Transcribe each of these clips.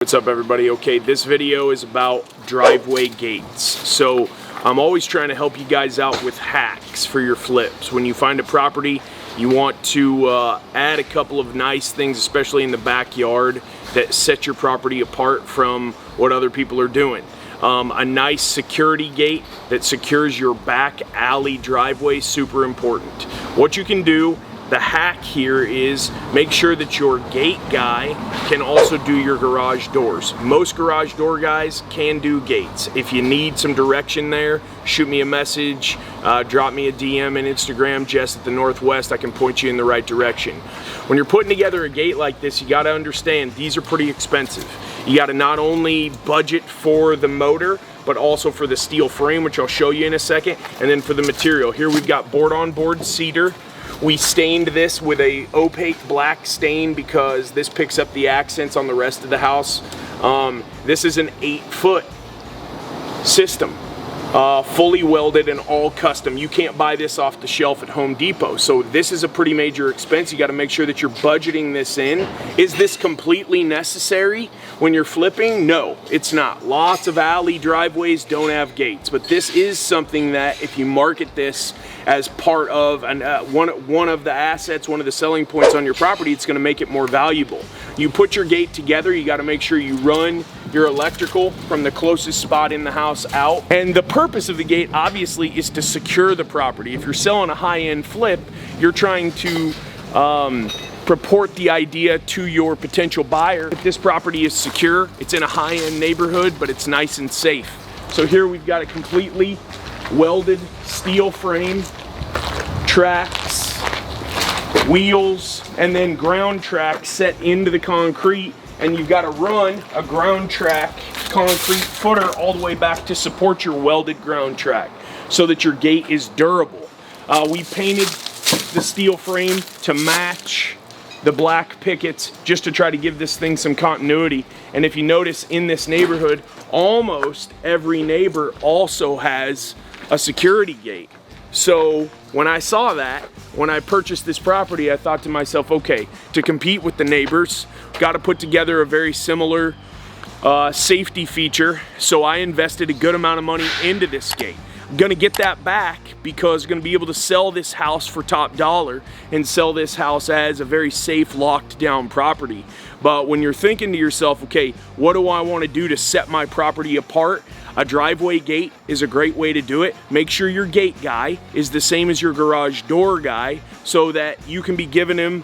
What's up, everybody? Okay, this video is about driveway gates. So I'm always trying to help you guys out with hacks for your flips. When you find a property, you want to add a couple of nice things, especially in the backyard, that set your property apart from what other people are doing. A nice security gate that secures your back alley driveway, super important. What you can do, the hack here is make sure that your gate guy can also do your garage doors. Most garage door guys can do gates. If you need some direction there, shoot me a message, drop me a DM on Instagram, Jess at the Northwest. I can point you in the right direction. When you're putting together a gate like this, you gotta understand these are pretty expensive. You gotta not only budget for the motor, but also for the steel frame, which I'll show you in a second, and then for the material. Here we've got board-on-board cedar. We stained this with a opaque black stain because this picks up the accents on the rest of the house. This is an 8-foot system, fully welded and all custom. You can't buy this off the shelf at Home Depot. So this is a pretty major expense. You got to make sure that you're budgeting this in. Is this completely necessary when you're flipping? No, it's not. Lots of alley driveways don't have gates, but this is something that if you market this as part of one of the assets, one of the selling points on your property, it's going to make it more valuable. You put your gate together, you got to make sure you run your electrical from the closest spot in the house out. And the purpose of the gate obviously is to secure the property. If you're selling a high-end flip, you're trying to purport the idea to your potential buyer that this property is secure, it's in a high-end neighborhood, but it's nice and safe. So here we've got a completely welded steel frame, tracks, wheels, and then ground track set into the concrete, and you've got to run a ground track concrete footer all the way back to support your welded ground track so that your gate is durable. We painted the steel frame to match the black pickets just to try to give this thing some continuity. And if you notice in this neighborhood, almost every neighbor also has a security gate. So when I saw that, when I purchased this property, I thought to myself, okay, to compete with the neighbors, got to put together a very similar safety feature. So I invested a good amount of money into this gate. I'm gonna get that back because I'm gonna be able to sell this house for top dollar and sell this house as a very safe, locked down property. But when you're thinking to yourself, okay, what do I want to do to set my property apart? A driveway gate is a great way to do it. Make sure your gate guy is the same as your garage door guy so that you can be giving him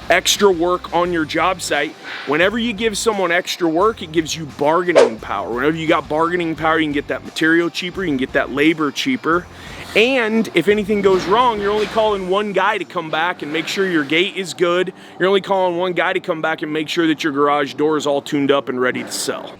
extra work on your job site. Whenever you give someone extra work, it gives you bargaining power. Whenever you got bargaining power, you can get that material cheaper, you can get that labor cheaper. And if anything goes wrong, you're only calling one guy to come back and make sure your gate is good. You're only calling one guy to come back and make sure that your garage door is all tuned up and ready to sell.